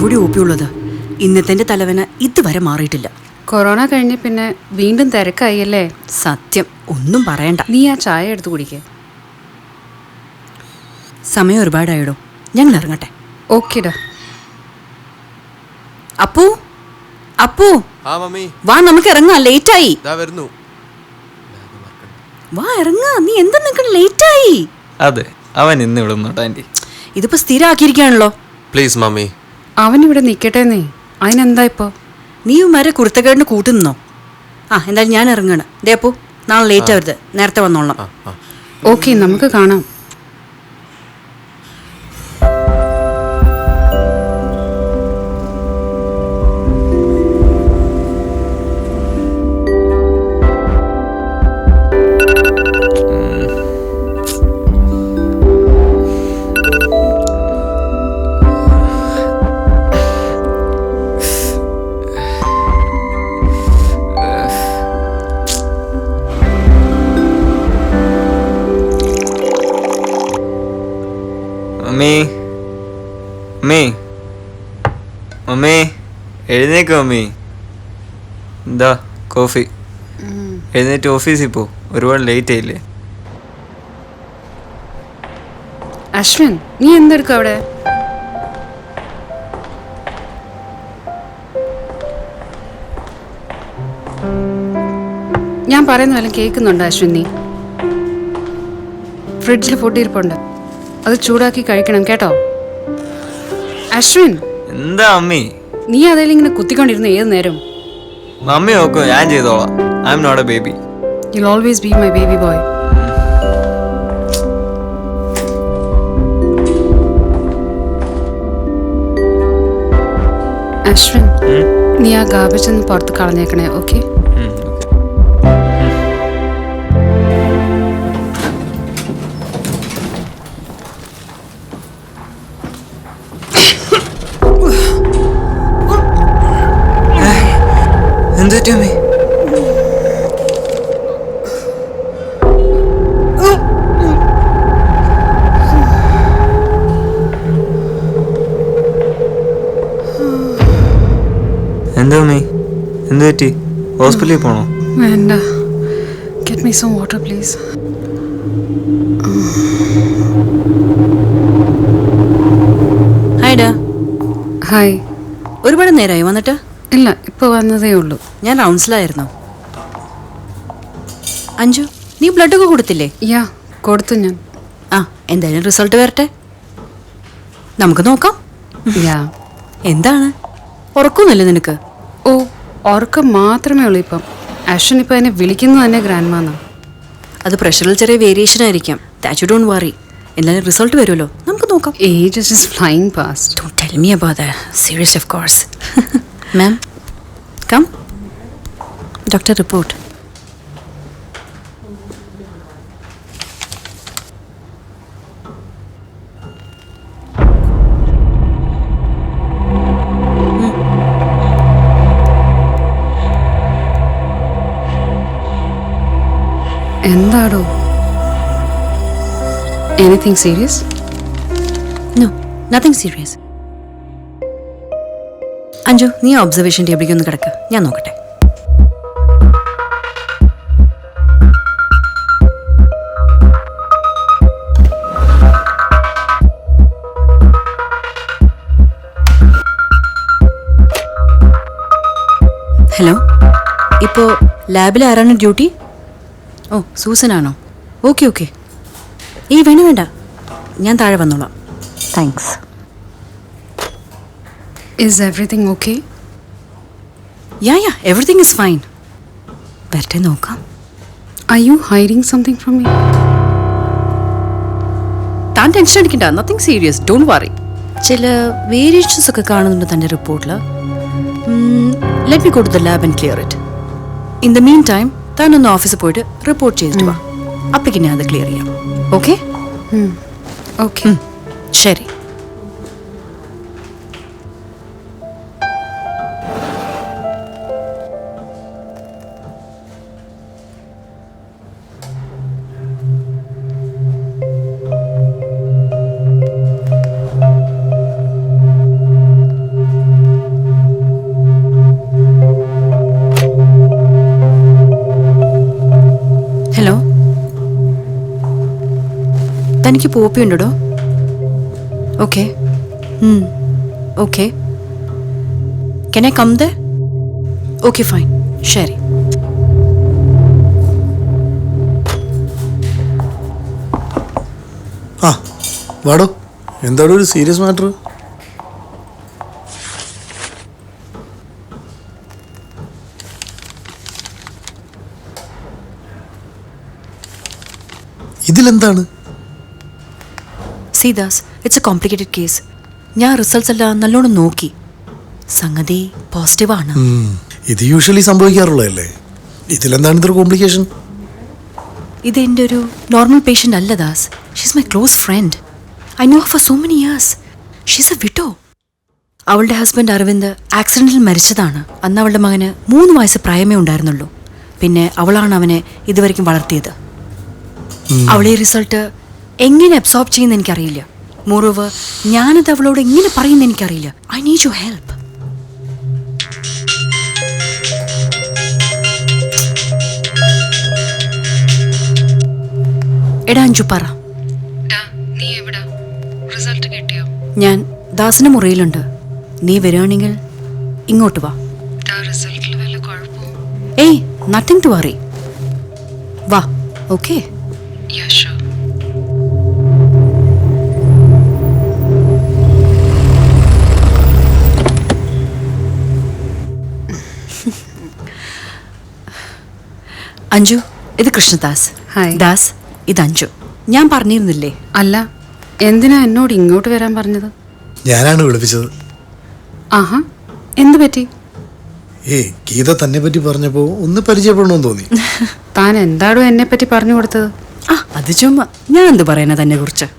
കൂടി O P ഉള്ളത്. ഇന്നത്തെ തലവേന ഇതുവരെ മാറിയിട്ടില്ല. കൊറോണ കഴിഞ്ഞ് പിന്നെ വീണ്ടും തിരക്കായി അല്ലേ? സത്യം, ഒന്നും പറയണ്ട. നീ ആ ചായ എടുത്ത് കുടിക്കേ. സമയം ഒരുപാടായിടും, ഞങ്ങൾ ഇറങ്ങട്ടെ. ഓക്കേടാ. അപ്പു, അപ്പു, വാ നമുക്ക് ഇറങ്ങാം, ലേറ്റായി. വാ ഇറങ്ങാ, നീ എന്താ നിൽക്കണ, ലേറ്റായി. അതെ, അവൻ ഇന്ന് ഇവിടെ നിന്നോട്ടെ ആന്റി. ഇതിപ്പോ സ്ഥിരമാക്കിയിരിക്കുകയാണല്ലോ. Please mummy. അവൻ ഇവിടെ നിൽക്കട്ടെ. നീ അതിനെന്താ ഇപ്പോ? നീ വരെ കുരുത്തക്കേടിന് കൂട്ടുന്നോ? എന്തായാലും ഞാൻ ഇറങ്ങണം. ദേ അപ്പു, നാളെ ലേറ്റ് ആവരുത്, നേരത്തെ വന്നോളാം. ഓക്കെ, നമുക്ക് കാണാം. മമ്മി, മമ്മി, മമ്മി, എഴുന്നേക്ക് മമ്മി. എന്താ കോഫി? എഴുന്നേറ്റ് ഓഫീസിൽ പോ, ഒരുപാട് ലേറ്റ് ആയില്ലേ? അശ്വിൻ, നീ എന്തെടുക്കും അവിടെ? ഞാൻ പറയുന്ന വല്ലതും കേൾക്കുന്നുണ്ടോ അശ്വിൻ? നീ ഫ്രിഡ്ജിൽ ഫുഡ് ഇരിപ്പുണ്ട്, അത് ചൂടാക്കി കഴിക്കണം കേട്ടോ. അശ്വിൻ, എന്താ മമ്മി? നീ അതിൽ ഇങ്ങനെ കുത്തിക്കൊണ്ടിരുന്ന ഏത് നേരം? മമ്മി നോക്കൂ, ഞാൻ ചെയ്തോളാം. I'm not a baby. You'll always be my baby boy. Ashwin, നീ ആ ഗാർബേജ് ഒന്ന് പുറത്ത് കളഞ്ഞേക്കണേ, ഓക്കെ? എന്താ മമ്മി? എന്താ മമ്മി, എന്ത് പറ്റി? ഹോസ്പിറ്റലിൽ പോണോ? വേണ്ട. Get me some water, please. ഹായ്ഡാ. ഹായ്. ഒരുപാട് നേരമായി വന്നിട്ട്? ഇല്ല, ഇപ്പോൾ വന്നതേ ഉള്ളൂ. ഞാൻ റൗണ്ട്സിലായിരുന്നു. അഞ്ജു, നീ ബ്ലഡൊക്കെ കൊടുത്തില്ലേ? യാ, കൊടുത്തു ഞാൻ. എന്തായാലും റിസൾട്ട് വരട്ടെ, നമുക്ക് നോക്കാം. യാ. എന്താണ്, ഉറക്കൊന്നുമില്ല നിനക്ക്? ഓ, ഉറക്കം മാത്രമേ ഉള്ളൂ ഇപ്പം. അശ്വിൻ ഇപ്പം എന്നെ വിളിക്കുന്നത് തന്നെ ഗ്രാൻഡ് മാന്നാ. അത് പ്രഷറിൽ ചെറിയ വേരിയേഷൻ ആയിരിക്കാം. That you don't worry. എന്തായാലും റിസൾട്ട് വരുമല്ലോ, നമുക്ക് നോക്കാം. Age is just flying past. Don't tell me about that. Serious, of course. Ma'am, come. Doctor, report. എന്താടോ? Anything serious? No, nothing serious. Anju, നീ ഒബ്സർവേഷൻ ടേബിളിലേക്ക് ഒന്ന് കിടക്ക്, ഞാൻ നോക്കട്ടെ. ഹലോ, ഇപ്പോൾ ലാബിൽ ആരാണ് ഡ്യൂട്ടി? ഓ, സൂസനാണോ? Okay okay. വേണ്ട വേണ്ട, ഞാൻ താഴെ വന്നോളാം. Thanks. Is everything okay? Yeah, everything is fine. വരട്ടെ, നോക്കാം. Are you hiding something from me? താൻ ടെൻഷൻ അടിക്കണ്ട, നത്തിങ് സീരിയസ്, ഡോണ്ട് വറി. ചില വേരിയേഷൻസ് ഒക്കെ കാണുന്നുണ്ട് തൻ്റെ റിപ്പോർട്ടിൽ. Let me go to the lab and clear it. In the mean time താൻ ഒന്ന് ഓഫീസിൽ പോയിട്ട് റിപ്പോർട്ട് ചെയ്തിട്ട് വാ, അപ്പോഴേക്കും ഞാൻ അത് ക്ലിയർ ചെയ്യാം. ഓക്കെ? ഓക്കെ. ശരി. തനിക്ക് പോപ്പി ഉണ്ടോ? Okay okay. Can I come there? Okay fine, ശരി. ആ വാടോ, എന്താണ് ഒരു സീരിയസ് മാറ്റർ? ഇതിലെന്താണ്? See Das, it's a complicated case. ഞാൻ റിസൾട്ട്സ് എല്ലാം നല്ലോണം നോക്കി. സംഗതി പോസിറ്റീവാണ്. ഇത് യൂഷ്വലി സംഭവിക്കാറുള്ളതല്ലേ. ഇതിലെന്താണ് ഇത്ര കോംപ്ലിക്കേഷൻ? ഇത് എൻ്റെ ഒരു നോർമൽ പേഷ്യൻ്റ് അല്ല Das. She's my close friend. I know for so many years. She's a widow. അവളുടെ ഹസ്ബൻഡ് അരവിന്ദ് ആക്സിഡൻറ്റിൽ മരിച്ചതാണ്. അന്ന് അവളുടെ മകന് 3 വയസ്സ് പ്രായമേ ഉണ്ടായിരുന്നുള്ളൂ. പിന്നെ അവളാണ് അവനെ ഇതുവരെയ്ക്കും വളർത്തിയത്. അവളെ റിസൾട്ട് എങ്ങനെ അബ്സോർബ് ചെയ്യുന്ന എനിക്കറിയില്ല. മോറോവർ ഞാനത് അവളോട് എങ്ങനെ പറയുന്ന എനിക്കറിയില്ല. I need you help. എടാ അഞ്ചു പറ. ഞാൻ ദാസിന്റെ മുറിയിലുണ്ട്. നീ വരികയാണെങ്കിൽ ഇങ്ങോട്ട് വാ. ഏയ് നത്തിങ് ടു വറി. വാ. ഓക്കെ. അഞ്ജു, ഇത് കൃഷ്ണദാസ്. ഹായ്. ദാസ്, ഇത് അഞ്ജു. ഞാൻ പറഞ്ഞിരുന്നില്ലേ? അല്ല, എന്തിനാ എന്നോട് ഇങ്ങോട്ട് വരാൻ പറഞ്ഞത്? ഞാനാണ് വിളിപ്പിച്ചത്. ആഹാ, എന്ത് പറ്റി? ഏയ് ഗീത തന്നെ പറ്റി പറഞ്ഞപ്പോ ഒന്ന് പരിചയപ്പെടണമെന്ന് തോന്നി. താൻ എന്താടോ എന്നെ പറ്റി പറഞ്ഞു കൊടുത്തത്? ആ അത് ചുമ്മാ. ഞാൻ എന്ത് പറയാനാ തന്നെ കുറിച്ച്?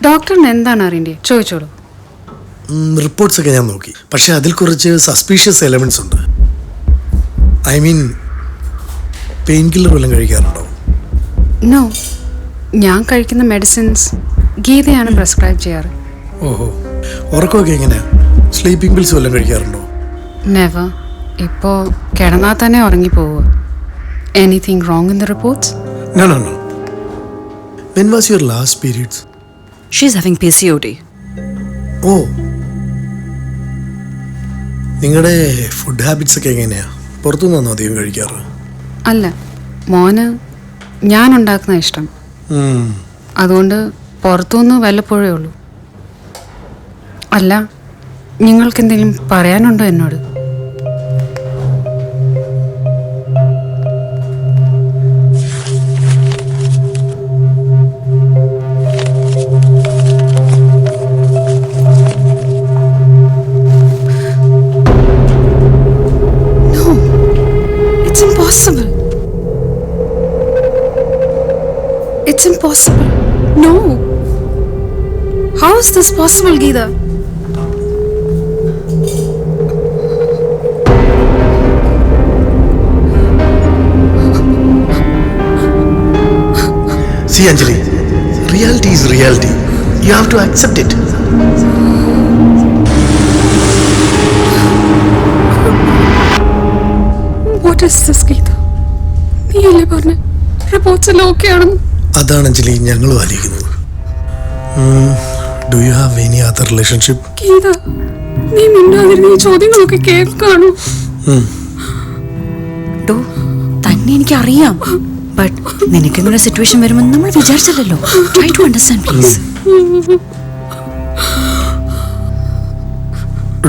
ഡോക്ടറിന് എന്താണ് അറിയണ്ടേ? ചോദിച്ചോളൂ. റിപ്പോർട്ട്സ് ഒക്കെ ഞാൻ നോക്കി. പക്ഷെ അതിൽ കുറച്ച് സസ്പീഷ്യസ് എലമെന്റ്സ് ഉണ്ട്. ഐ മീൻ, പെയിൻ കില്ലർ വല്ലതും കഴിക്കാറുണ്ടോ? നോ, ഞാൻ കഴിക്കുന്ന മെഡിസിൻസ് ഗീതയാണ് പ്രിസ്ക്രൈബ് ചെയ്യാറ്. ഓഹോ. ഉറക്കമൊക്കെ എങ്ങനെയാ? സ്ലീപ്പിംഗ് പിൽസ് വല്ലതും കഴിക്കാറുണ്ടോ? നെവർ. ഇപ്പോൾ കിടന്നാൽ തന്നെ ഉറങ്ങിപ്പോവുക. Anything wrong in the reports? No no no. When was your last periods? She's having PCOD. ഓ. നിങ്ങളുടെ ഫുഡ് ഹാബിറ്റ്സ് ഒക്കെ എങ്ങനെയാ? പുറത്തുനിന്നാണോ അധികം കഴിക്കാറ്? അല്ല, മോന് ഞാൻ ഉണ്ടാക്കുന്ന ഇഷ്ടം. അതുകൊണ്ട് പുറത്തുനിന്ന് വല്ലപ്പോഴേ ഉള്ളൂ. അല്ല, നിങ്ങൾക്ക് എന്തെങ്കിലും പറയാനുണ്ടോ എന്നോട്? No, it's impossible. It's impossible. No. How is this possible, Geeta? See, Anjali, reality is reality. You have to accept it. What is this, Geeta? നീയല്ലേ പറഞ്ഞ റിപ്പോർട്ട്സ് എല്ലാം ഓക്കെ ആണെന്ന്? അതാണ് അഞ്ജലി ഞങ്ങളും ആലോചിക്കുന്നത്. Do you have any other relationship? Geetha, നീ മിണ്ടാതിരുന്ന ഈ ചോദ്യങ്ങളൊക്കെ കേൾക്കാണോ? ഡോ, തന്നെ എനിക്കറിയാം. ബട്ട് നിനക്കിങ്ങനെ സിറ്റുവേഷൻ വരുമെന്ന് നമ്മൾ വിചാരിച്ചില്ലല്ലോ. Try to understand please.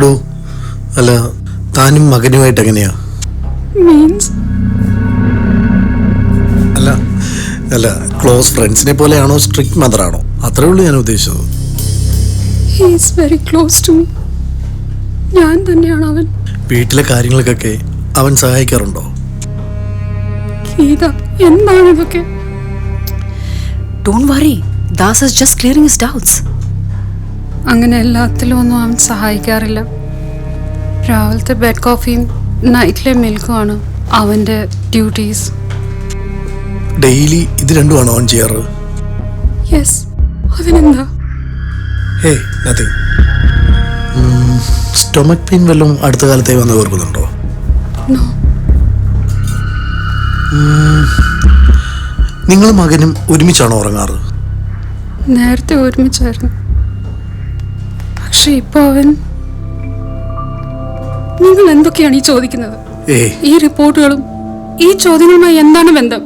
ഡോ, അല്ല താനും മകനുമായിട്ട് എങ്ങനെയാ? മീൻസ്? അല്ല അല്ല ക്ലോസ് ഫ്രണ്ട്സിനെ പോലെയാണോ സ്ട്രിക്റ്റ് മദർ ആണോ? അത്രേ ഉള്ളൂ ഞാൻ ഉദ്ദേശിച്ചത്. He is very close to me. ഞാൻ തന്നെയാണ് അവൻ. വീട്ടിലെ കാര്യങ്ങൾക്കൊക്കെ അവൻ സഹായിക്കാറുണ്ടോ? ഗീത, എന്താണ് ഇതൊക്കെ? Don't worry, Das is just clearing his doubts. അങ്ങനെ എല്ലാത്തിലും ഒന്നും അവൻ സഹായിക്കാറില്ല. രാവിലത്തെ ബെഡ് കോഫിയും നൈറ്റിലെ മിൽക്കുമാണ് അവൻ്റെ ഡ്യൂട്ടീസ്. ഡെയിലി ഇത് രണ്ടുമാണോ ഓൺ ചെയ്യാറ്? യെസ്. അതിനെന്താ? ഹേ നത്തിങ്. സ്റ്റൊമക് പെയിൻ വല്ലതും അടുത്ത കാലത്തെ വന്ന് ഓർക്കുന്നുണ്ടോ? നോ. നിങ്ങൾ മകനും ഒരുമിച്ചാണോ ഉറങ്ങാറ്? നേരത്തെ ഒരുമിച്ചായിരുന്നു. പക്ഷെ ഇപ്പൊ അവൻ... നിങ്ങൾ എന്തൊക്കെയാണ് ഈ ചോദിക്കുന്നത്? ഈ റിപ്പോർട്ടുകളും ഈ ചോദ്യങ്ങളുമായി എന്താണ് ബന്ധം?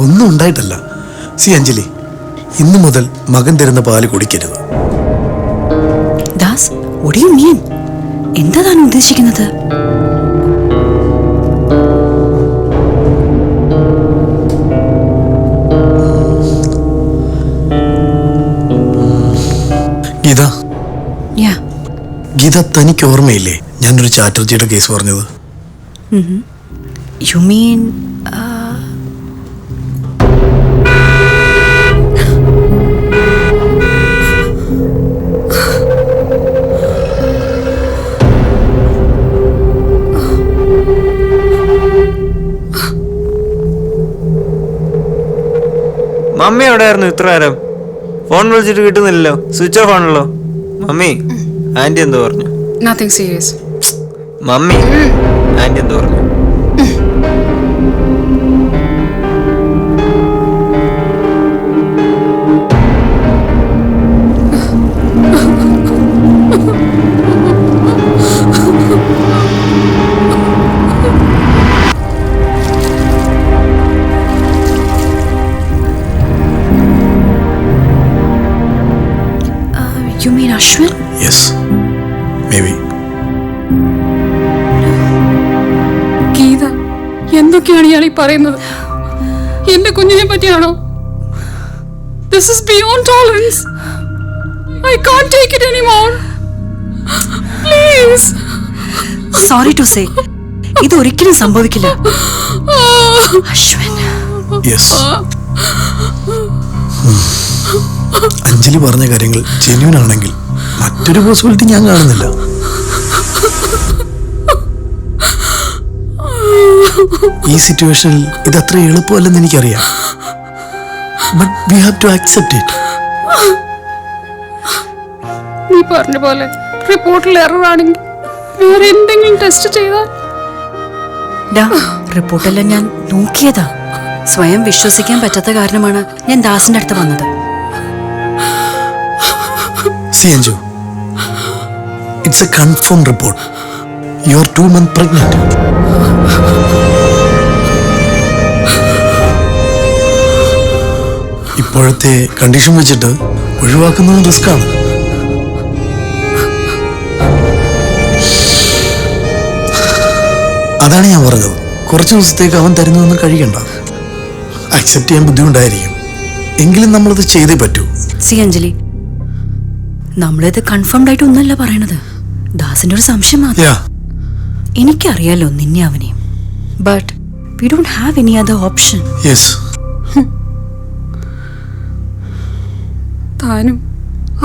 ഒന്നും ഉണ്ടായിട്ടല്ല. സി അഞ്ജലി, ഇന്നു മുതൽ മകൻ തരുന്ന പാല് കുടിക്കരുത്. Das, what do you mean? എന്താ താൻ ഉദ്ദേശിക്കുന്നത്? ഗീത, Yeah. ഗീത, തനിക്ക് ഓർമ്മയില്ലേ ഞാനൊരു ചാറ്റർജിയുടെ കേസ് പറഞ്ഞത്? You mean... മമ്മി എവിടെയായിരുന്നു ഇത്ര നേരം? ഫോൺ വിളിച്ചിട്ട് കിട്ടുന്നില്ലല്ലോ, സ്വിച്ച് ഓഫ് ആണല്ലോ. മമ്മി, ആന്റി എന്തോ പറഞ്ഞു? Nothing serious. മമ്മി, ആന്റി എന്തോ പറഞ്ഞു? You mean Ashwin? Yes, maybe. Geetha, എന്തൊക്കെയാണ് ഇയാൾ ഈ പറയുന്നത്? എന്റെ കുഞ്ഞിനെ പറ്റിയാണോ? This is beyond tolerance. I can't take it anymore. Please. Sorry to say, ഇത് ഒരിക്കലും സംഭവിക്കില്ല. അശ്വിൻ. Yes. അഞ്ജലി പറഞ്ഞ കാര്യങ്ങൾ ജെന്യൂൻ ആണെങ്കിൽ മറ്റൊരു പോസിബിലിറ്റി ഞാൻ കാണുന്നില്ല. ഈ സിറ്റുവേഷനിൽ ഇതത്ര എളുപ്പമല്ലെന്ന് എനിക്കറിയാം. But we have to accept it. നീ പറഞ്ഞ പോലെ റിപ്പോർട്ടിൽ എറർ ആണെങ്കിൽ വേറെ എന്തെങ്കിലും ടെസ്റ്റ് ചെയ്താൽ? റിപ്പോർട്ടെല്ലാം ഞാൻ നോക്കിയതാ. സ്വയം വിശ്വസിക്കാൻ പറ്റാത്ത കാരണമാണ് ഞാൻ ദാസിന്റെ അടുത്ത് വന്നത്. See Anju, it's a confirmed report. You are 2 months pregnant. ഇപ്പോഴത്തെ കണ്ടീഷൻ വെച്ചിട്ട് ഒഴിവാക്കുന്നത് റിസ്ക് ആണ്. അതാണ് ഞാൻ പറഞ്ഞത്, കുറച്ച് ദിവസത്തേക്ക് അവൻ തരുന്നതൊന്നും കഴിക്കണ്ട. അക്സെപ്റ്റ് ചെയ്യാൻ ബുദ്ധിമുട്ടായിരിക്കും, എങ്കിലും നമ്മളത് ചെയ്തേ പറ്റൂ. സി അഞ്ജലി, നമ്മളിത് കൺഫേംഡ് ആയിട്ട് ഒന്നല്ല പറയണത്. ദാസിന്റെ ഒരു സംശയം മാത്രം. എനിക്കറിയാലോ നിന്നെ അവനെയും. But we don't have any other option. Yes. താനും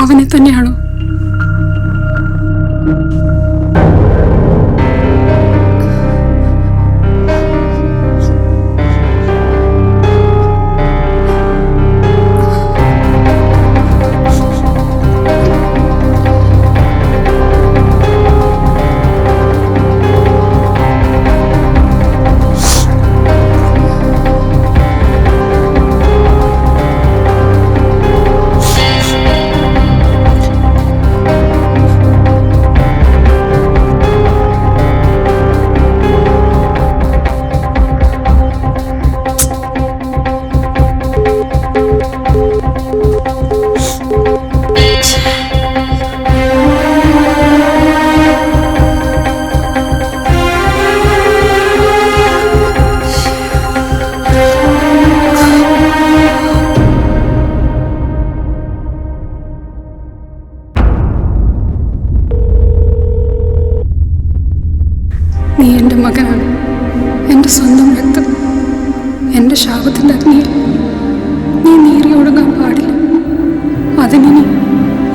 അവനെ തന്നെയാണോ? നീ എൻ്റെ മകനാണ്, എൻ്റെ സ്വന്തം രക്തം. എൻ്റെ ശാപത്തിൻ്റെ അഗ്നിയിൽ നീ നീറി ഒടുങ്ങാൻ പാടില്ല. അതിനി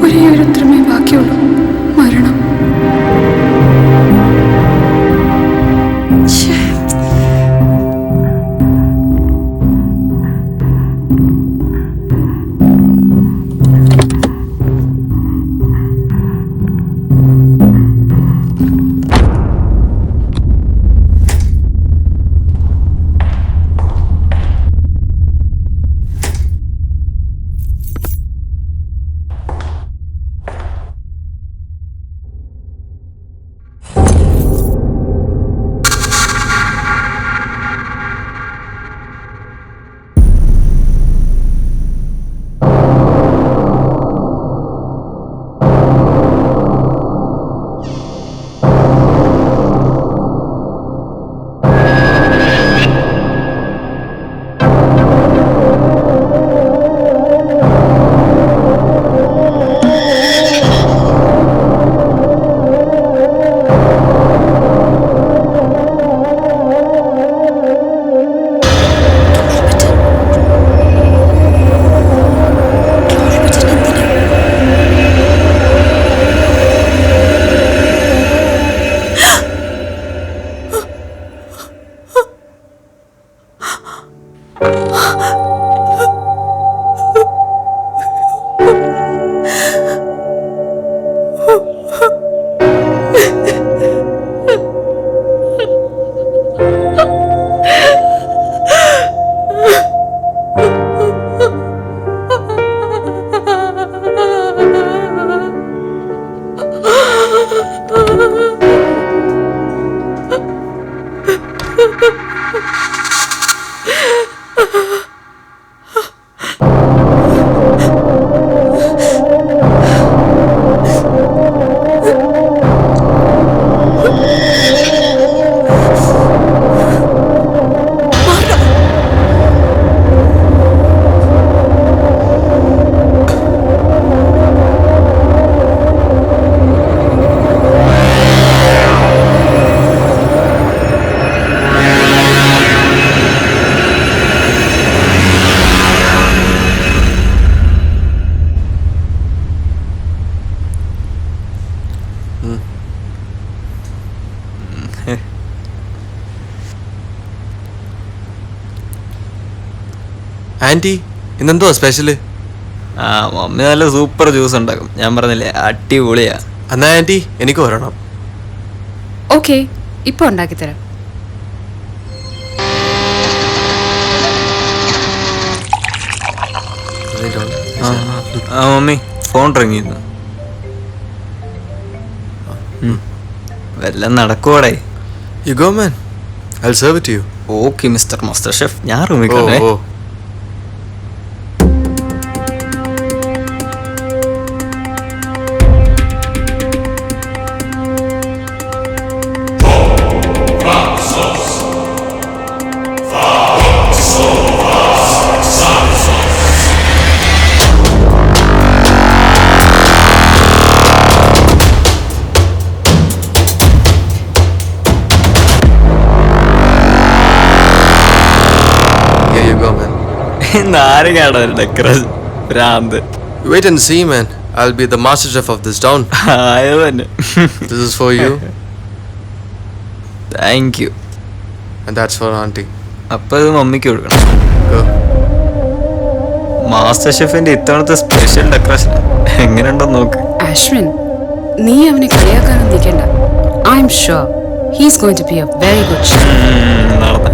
ഒരേ ഒരു ഉത്തരമേ ബാക്കിയുള്ളൂ, മരണം. ആൻറ്റി ഇന്നെന്തോ സ്പെഷ്യല്? ആ മമ്മി നല്ല സൂപ്പർ ജ്യൂസ് ഉണ്ടാക്കും. ഞാൻ പറഞ്ഞില്ലേ അടിപൊളിയാ. എന്നാ ആൻറ്റി എനിക്ക് വരണം. ഓക്കെ, ഇപ്പൊ ഉണ്ടാക്കി തരാം. ആ മമ്മി ഫോൺ റിങ് ചെയ്യുന്നു. വല്ലതും നടക്കുവാടേ. You go, man. I'll serve it to you. Okay mister master chef, ഞാൻ റൂമിൽ കണ്ടേ. Oh. Here you go, man. നാരങ്ങാടോ ഡെക്കറേഷൻ ഭ്രാന്ത്. Wait and see, man. I'll be the master chef of this town. ആയത് തന്നെ. This is for you, thank you. and that's for auntie. അപ്പൊ ഇത് മമ്മിക്ക് കൊടുക്കണം. Go. മാസ്റ്റർ ഷെഫിന്റെ ഇത്തവണത്തെ സ്പെഷ്യൽ ഡെക്കറേഷൻ എങ്ങനെയുണ്ടെന്ന് നോക്ക്. അശ്വിൻ, നീ അവനെ കളിയാക്കാനും നിൽക്കണ്ട. I'm sure he's going to be a very good chef. നടന്ന